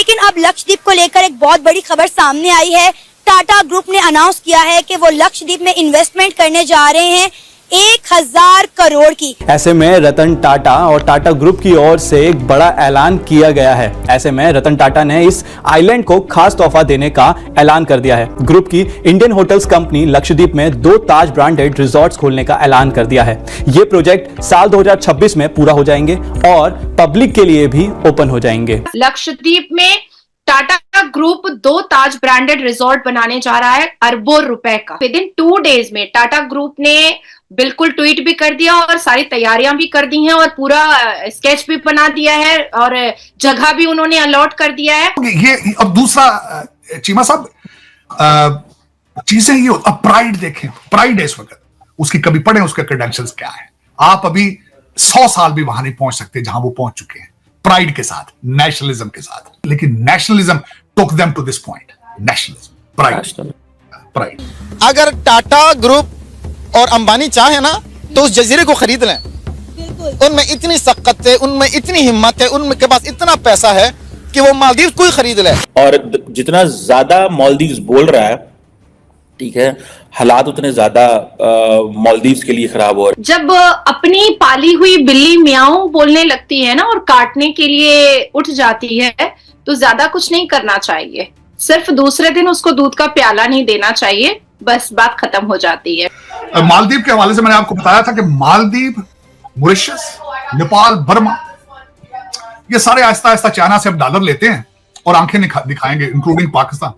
लेकिन अब लक्षद्वीप को लेकर एक बहुत बड़ी खबर सामने आई है। टाटा ग्रुप ने अनाउंस किया है कि वो लक्षद्वीप में इन्वेस्टमेंट करने जा रहे हैं 1000 करोड़ की। ऐसे में रतन टाटा और टाटा ग्रुप की ओर से एक बड़ा ऐलान किया गया है। ऐसे में रतन टाटा ने इस आइलैंड को खास तोहफा देने का ऐलान कर दिया है। ग्रुप की इंडियन होटल्स कंपनी लक्षद्वीप में 2 ताज ब्रांडेड रिजॉर्ट्स खोलने का ऐलान कर दिया है। ये प्रोजेक्ट साल 2026 में पूरा हो जाएंगे और पब्लिक के लिए भी ओपन हो जाएंगे। लक्षद्वीप में टाटा ग्रुप 2 ताज ब्रांडेड रिजॉर्ट बनाने जा रहा है अरबों रुपए का। विद इन 2 डेज में टाटा ग्रुप ने बिल्कुल ट्वीट भी कर दिया और सारी तैयारियां भी कर दी हैं और पूरा स्केच भी बना दिया है और जगह भी उन्होंने अलॉट कर दिया है। ये अब दूसरा चीमा साहब चीजें ये अब प्राइड देखें, प्राइड है इस वक्त, उसकी कभी पढ़े उसके क्रेडेंशियल्स क्या है। आप अभी 100 साल भी वहां नहीं पहुंच सकते जहां वो पहुंच चुके हैं, प्राइड के साथ, नेशनलिज्म के साथ। लेकिन nationalism took them to this point. Nationalism, pride. अगर टाटा ग्रुप और अंबानी चाहे ना तो उस जजीरे को खरीद लें। उनमें इतनी सख्त है, उनमें इतनी हिम्मत है, उनके पास इतना पैसा है कि वो मालदीव को ही खरीद ले। और जितना ज्यादा मालदीव्स बोल रहा है, ठीक है, हालात उतने ज्यादा मालदीव्स के लिए खराब हो रहे। जब अपनी पाली हुई बिल्ली म्याऊं बोलने लगती है ना और काटने के लिए उठ जाती है तो ज्यादा कुछ नहीं करना चाहिए। सिर्फ दूसरे दिन उसको दूध का प्याला नहीं देना चाहिए, बस बात खत्म हो जाती है। मालदीव के हवाले से मैंने आपको बताया था कि मालदीव, मॉरिशस, नेपाल, बर्मा, ये सारे आहिस्ता आहिस्ता चाइना से अब डॉलर लेते हैं और आंखें दिखाएंगे, इंक्लूडिंग पाकिस्तान।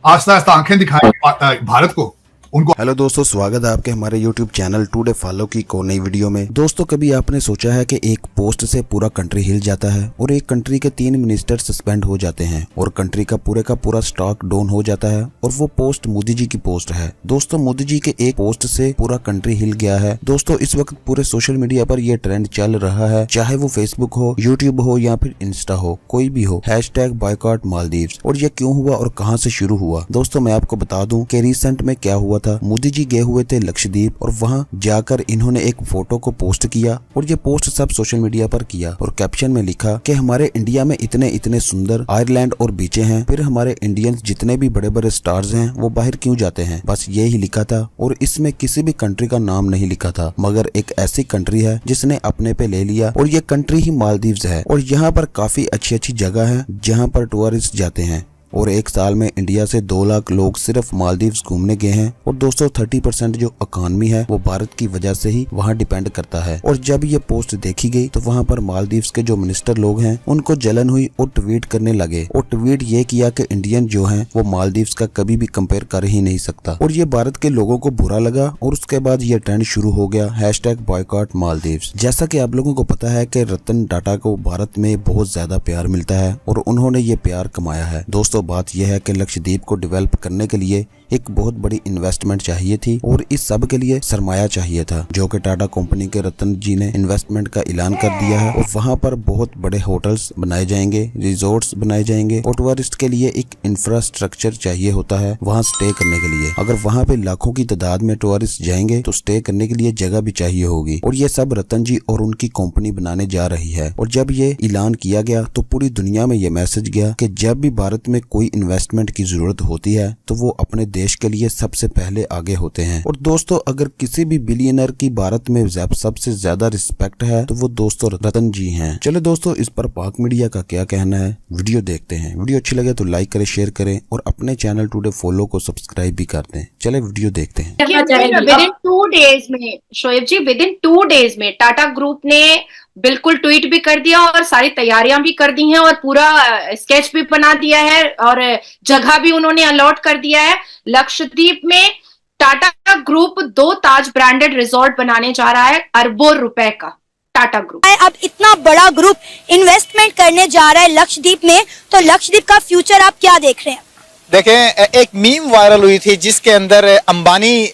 आहिस्ता आहिस्ता आंखें दिखाएंगे भारत को, उनको। हेलो दोस्तों, स्वागत है आपके हमारे YouTube चैनल टुडे फॉलो की को नई वीडियो में। दोस्तों, कभी आपने सोचा है कि एक पोस्ट से पूरा कंट्री हिल जाता है और एक कंट्री के 3 मिनिस्टर सस्पेंड हो जाते हैं और कंट्री का पूरा स्टॉक डाउन हो जाता है और वो पोस्ट मोदी जी की पोस्ट है। दोस्तों, मोदी जी के एक पोस्ट से पूरा कंट्री हिल गया है। दोस्तों, इस वक्त पूरे सोशल मीडिया पर यह ट्रेंड चल रहा है, चाहे वो फेसबुक हो, यूट्यूब हो या फिर इंस्टा हो, कोई भी हो, #बॉयकॉट मालदीव्स। और ये क्यों हुआ और कहाँ से शुरू हुआ? दोस्तों, मैं आपको बता दूं कि रिसेंट में क्या हुआ था। मोदी जी गए हुए थे लक्षद्वीप और वहां जाकर इन्होंने एक फोटो को पोस्ट किया और ये पोस्ट सब सोशल मीडिया पर किया और कैप्शन में लिखा कि हमारे इंडिया में इतने सुंदर आयरलैंड और बीचें हैं, फिर हमारे इंडियंस जितने भी बड़े बड़े स्टार्स हैं वो बाहर क्यों जाते हैं। बस ये ही लिखा था और इसमें किसी भी कंट्री का नाम नहीं लिखा था, मगर एक ऐसी कंट्री है जिसने अपने पे ले लिया और ये कंट्री ही मालदीव्स है। और यहाँ पर काफी अच्छी जगह है जहाँ पर टूरिस्ट जाते हैं और एक साल में इंडिया से 2 लाख लोग सिर्फ मालदीव्स घूमने गए हैं। और दोस्तों, 30% जो इकॉनमी है वो भारत की वजह से ही वहाँ डिपेंड करता है। और जब ये पोस्ट देखी गई तो वहाँ पर मालदीव्स के जो मिनिस्टर लोग हैं उनको जलन हुई और ट्वीट करने लगे और ट्वीट ये किया कि इंडियन जो है वो मालदीव्स का कभी भी कंपेयर कर ही नहीं सकता। और ये भारत के लोगों को बुरा लगा और उसके बाद ये ट्रेंड शुरू हो गया #बॉयकॉट मालदीव्स। जैसा कि आप लोगों को पता है कि रतन टाटा को भारत में बहुत ज्यादा प्यार मिलता है और उन्होंने ये प्यार कमाया है। दोस्तों, बात यह है कि लक्षद्वीप को डेवलप करने के लिए एक बहुत बड़ी इन्वेस्टमेंट चाहिए थी और इस सब के लिए सरमाया चाहिए था, जो कि टाटा कंपनी के रतन जी ने इन्वेस्टमेंट का ऐलान कर दिया है। और वहां पर बहुत बड़े होटल्स बनाए जाएंगे, रिजॉर्ट्स बनाए जाएंगे और टूरिस्ट के लिए एक इंफ्रास्ट्रक्चर चाहिए होता है वहां स्टे करने के लिए। अगर वहां पे लाखों की तादाद में टूरिस्ट जाएंगे तो स्टे करने के लिए जगह भी चाहिए होगी और ये सब रतन जी और उनकी कंपनी बनाने जा रही है। और जब ये ऐलान किया गया तो पूरी दुनिया में ये मैसेज गया कि जब भी भारत में कोई इन्वेस्टमेंट की जरूरत होती है तो वो अपने देश के लिए सबसे पहले आगे होते हैं। और दोस्तों, अगर किसी भी बिलियनर की भारत में सबसे ज्यादा रिस्पेक्ट है तो वो दोस्तों रतन जी हैं। चलो दोस्तों, इस पर पाक मीडिया का क्या कहना है वीडियो देखते हैं। वीडियो अच्छी लगे तो लाइक करें, शेयर करें और अपने चैनल टुडे फॉलो को सब्सक्राइब भी कर दें। चले वीडियो देखते हैं। विद इन 2 डेज में शोएब जी, विद इन 2 डेज में टाटा ग्रुप ने बिल्कुल ट्वीट भी कर दिया और सारी तैयारियां भी कर दी हैं और पूरा स्केच भी बना दिया है और जगह भी उन्होंने अलॉट कर दिया है। लक्षद्वीप में टाटा ग्रुप 2 ताज ब्रांडेड रिजॉर्ट बनाने जा रहा है अरबों रुपए का। टाटा ग्रुप अब इतना बड़ा ग्रुप इन्वेस्टमेंट करने जा रहा है लक्षद्वीप में, तो लक्षद्वीप का फ्यूचर आप क्या देख रहे हैं? देखें, एक मीम वायरल हुई थी जिसके अंदर अंबानी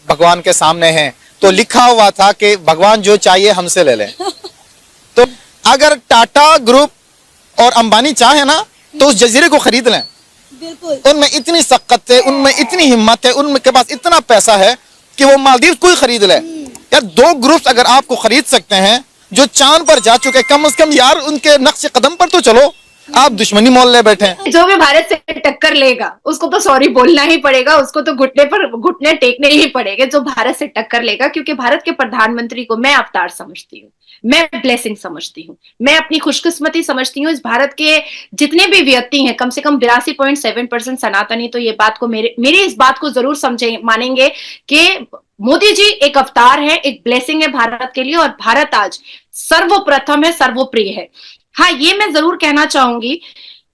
भगवान के सामने हैं तो लिखा हुआ था कि भगवान जो चाहिए हमसे ले लें। तो अगर टाटा ग्रुप और अंबानी चाहे ना तो उस जजीरे को खरीद लें। उनमें इतनी सख्त है, उनमें इतनी हिम्मत है, उनके पास इतना पैसा है कि वो मालदीव को ही खरीद ले। यार, 2 ग्रुप्स अगर आपको खरीद सकते हैं जो चांद पर जा चुके, कम से कम यार उनके नक्शे कदम पर तो चलो। आप दुश्मनी मोल ले बैठे हैं। जो भी भारत से टक्कर लेगा उसको तो सॉरी बोलना ही पड़ेगा, उसको तो घुटने टेकने ही पड़ेंगे जो भारत से टक्कर लेगा, क्योंकि भारत के प्रधानमंत्री को मैं अवतार समझती हूँ, मैं ब्लेसिंग समझती हूँ, मैं अपनी खुशकिस्मती समझती हूँ। इस भारत के जितने भी व्यक्ति हैं, कम से कम 82.7% सनातनी तो ये बात को मेरी इस बात को जरूर समझे मानेंगे कि मोदी जी एक अवतार है, एक ब्लेसिंग है भारत के लिए, और भारत आज सर्वप्रथम है, सर्वप्रिय है। हाँ, ये मैं जरूर कहना चाहूंगी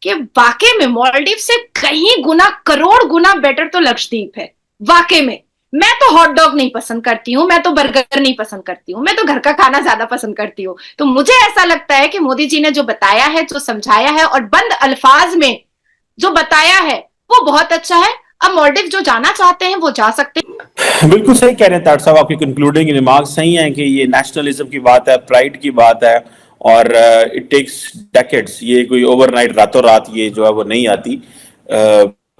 कि वाकई में मालदीव से कहीं गुना, करोड़ गुना बेटर तो लक्षद्वीप है। वाकई में मैं तो हॉट डॉग नहीं पसंद करती हूँ, मैं तो बर्गर नहीं पसंद करती हूँ, मैं तो घर का खाना ज्यादा पसंद करती हूँ। तो मुझे ऐसा लगता है कि मोदी जी ने जो बताया है, जो समझाया है और बंद अल्फाज में जो बताया है वो बहुत अच्छा है। अब मालदीव जो जाना चाहते हैं वो जा सकते हैं। बिल्कुल सही कह रहे हैं तार साहब, आपकी कंक्लूडिंग रिमार्क्स सही हैं कि ये नेशनलिज्म की बात है, प्राइड की बात है, और इट टेक्स डेकेड्स, ये कोई ओवरनाइट रातों रात ये जो है वो नहीं आती,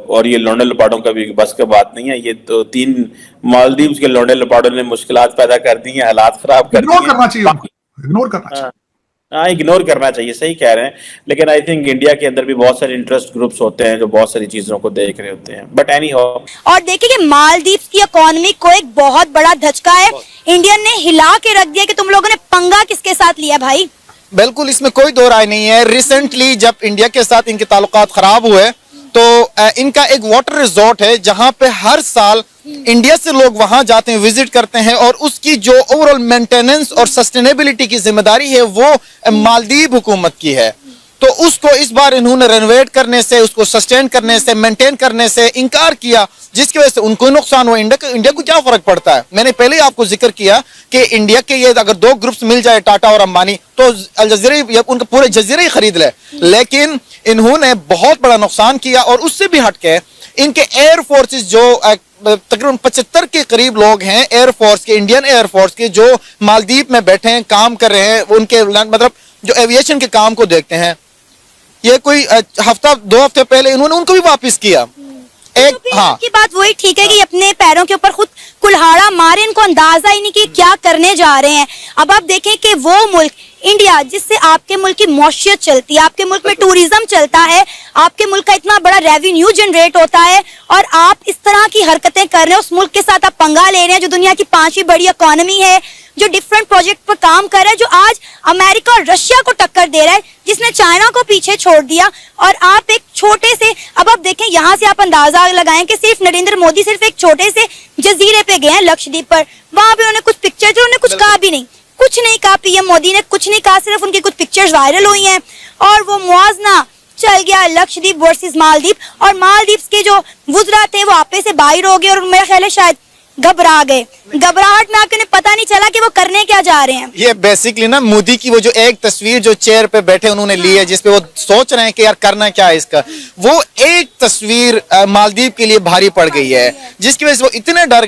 और ये लौंडे लपाटों का भी बस का बात नहीं है। ये तो 3 मालदीव्स के लौंडे लपाटों ने मुश्किलात पैदा कर दी हैं, हालात खराब कर दिए। इग्नोर करना चाहिए उनको, इग्नोर करना चाहिए। हाँ, इग्नोर करना चाहिए, सही कह रहे हैं। लेकिन आई थिंक इंडिया के अंदर भी बहुत सारे इंटरेस्ट ग्रुप्स होते हैं जो बहुत सारी चीजों को देख रहे होते हैं, बट एनी हाउ। और देखिए कि मालदीव की इकोनॉमी को एक बहुत बड़ा धचका है, इंडियन ने हिला के रख दिया कि तुम लोगों ने पंगा किसके साथ लिया भाई। बिल्कुल, इसमें कोई दो राय नहीं है। रिसेंटली जब इंडिया के साथ इनके ताल्लुकात खराब हुए तो इनका एक वाटर रिजॉर्ट है जहां पे हर साल इंडिया से लोग वहां जाते हैं, विजिट करते हैं, और उसकी जो ओवरऑल मेंटेनेंस और सस्टेनेबिलिटी की जिम्मेदारी है वो मालदीव हुकूमत की है। तो उसको इस बार इन्होंने रेनोवेट करने से, उसको सस्टेन करने से, मेंटेन करने से इनकार किया, जिसकी वजह से उनको नुकसान हुआ। इंडिया को क्या फर्क पड़ता है? मैंने पहले ही आपको जिक्र किया कि इंडिया के ये अगर 2 ग्रुप्स मिल जाए, टाटा और अंबानी, तो अल जजीरा उनका पूरे जजीरे ही खरीद ले। लेकिन इन्होंने बहुत बड़ा नुकसान किया, और उससे भी हटके इनके एयर फोर्सेस जो तकरीबन 75 के करीब लोग हैं एयरफोर्स के, इंडियन एयरफोर्स के, जो मालदीव में बैठे हैं, काम कर रहे हैं, उनके मतलब जो एविएशन के काम को देखते हैं, ये कोई 2 हफ्ते पहले इन्होंने उनको भी वापस किया। एक तो हाँ, की बात वही ठीक है कि अपने पैरों के ऊपर खुद कुल्हाड़ा मारे, इनको अंदाजा ही नहीं कि क्या करने जा रहे हैं। अब आप देखें कि वो मुल्क इंडिया जिससे आपके मुल्क की मौशियत चलती है, आपके मुल्क में टूरिज्म चलता है, आपके मुल्क का इतना बड़ा रेवेन्यू जनरेट होता है, और आप इस तरह की हरकतें कर रहे हैं, उस मुल्क के साथ आप पंगा ले रहे हैं जो दुनिया की 5वीं बड़ी इकोनॉमी है, जो डिफरेंट प्रोजेक्ट पर काम कर रहा है, जो आज अमेरिका और रशिया को टक्कर दे रहा है, जिसने चाइना को पीछे छोड़ दिया। और आप एक छोटे से, अब आप देखें यहाँ से आप अंदाजा लगाएं कि सिर्फ नरेंद्र मोदी सिर्फ एक छोटे से जजीरे पे गए हैं लक्षद्वीप पर, वहां पे उन्होंने कुछ पिक्चर, जो उन्होंने कुछ कहा भी नहीं, कुछ नहीं कहा, पीएम मोदी ने कुछ नहीं कहा, सिर्फ उनकी कुछ पिक्चर्स वायरल हुई हैं, और वो मुआवजा चल गया लक्षद्वीप वर्सेस मालदीव, और मालदीव के जो वुज़रा थे वो आपे से बाहर हो गए, और मेरा ख्याल है शायद घबरा गए। घबराहट में आपको पता नहीं चला कि वो करने क्या जा रहे हैं। ये बेसिकली ना मोदी की वो जो एक तस्वीर जो चेयर पे बैठे उन्होंने ली है, जिसपे वो सोच रहे हैं कि यार करना क्या है इसका, वो एक तस्वीर मालदीव के लिए भारी पड़ गई है, जिसकी वजह से वो इतने डर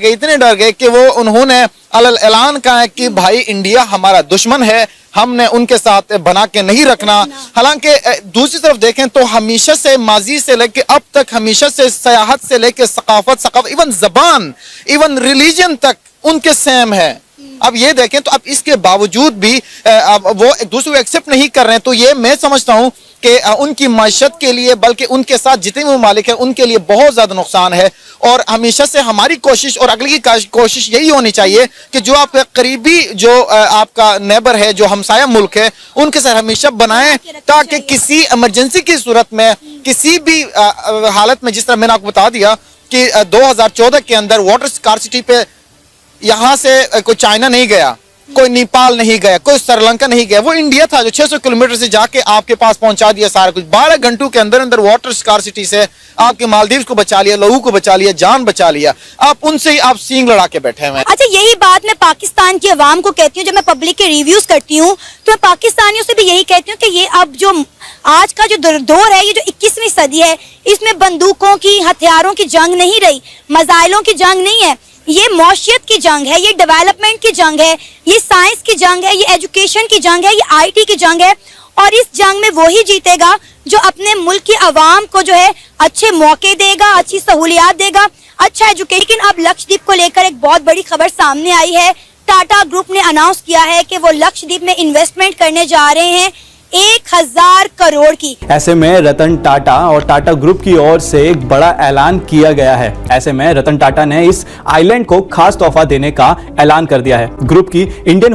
गए कि वो उन्होंने अलग ऐलान कहा है कि भाई इंडिया हमारा दुश्मन है, हमने उनके साथ बना के नहीं रखना। हालांकि दूसरी तरफ देखें तो हमेशा से, माजी से लेके अब तक, हमेशा से सियाहत से लेके सकाफत, इवन जबान, इवन रिलीजन तक उनके सेम है। अब ये देखें तो अब इसके बावजूद भी अब वो एक दूसरे को एक्सेप्ट नहीं कर रहे हैं, तो ये मैं समझता हूं कि उनकी माशत के लिए, बल्कि उनके साथ जितने भी ममालिक हैं उनके लिए बहुत ज्यादा नुकसान है। और हमेशा से हमारी कोशिश और अगली की कोशिश यही होनी चाहिए कि जो आपका करीबी, जो आपका नेबर है, जो हमसाया मुल्क है, उनके साथ हमेशा बनाएं, ताकि किसी इमरजेंसी की सूरत में, किसी भी हालत में, जिस तरह मैंने आपको बता दिया कि 2014 के अंदर वाटर स्कार्सिटी पे यहां से कोई चाइना नहीं गया, कोई नेपाल नहीं गया, कोई श्रीलंका नहीं गया, वो इंडिया था जो 600 किलोमीटर से जाके आपके पास पहुंचा दिया सारा कुछ। 12 घंटों के अंदर अंदर वाटर स्कार्सिटी से आपके मालदीव को बचा लिया, लोगों को बचा लिया, जान बचा लिया। आप उनसे ही आप सींग लड़ा के बैठे हुए हैं। अच्छा, यही बात मैं पाकिस्तान की अवाम को कहती हूँ, जब मैं पब्लिक के रिव्यूज करती हूँ तो मैं पाकिस्तानियों से भी यही कहती हूँ कि ये अब जो आज का जो दौर है, ये जो 21वीं सदी है, इसमें बंदूकों की, हथियारों की जंग नहीं रही, मजाइलों की जंग नहीं है, ये मौशियत की जंग है, ये डेवलपमेंट की जंग है, ये साइंस की जंग है, ये एजुकेशन की जंग है, ये आईटी की जंग है। और इस जंग में वही जीतेगा जो अपने मुल्क की आवाम को जो है अच्छे मौके देगा, अच्छी सहूलियात देगा, अच्छा एजुकेशन। लेकिन अब लक्षद्वीप को लेकर एक बहुत बड़ी खबर सामने आई है। टाटा ग्रुप ने अनाउंस किया है कि वो लक्षद्वीप में इन्वेस्टमेंट करने जा रहे हैं। 1000 करोड़ की। ऐसे में रतन टाटा और टाटा ग्रुप की ओर से एक बड़ा ऐलान किया गया है। ऐसे में रतन टाटा ने इस आइलैंड को खास तोहफा देने का ऐलान कर दिया है। ग्रुप की इंडियन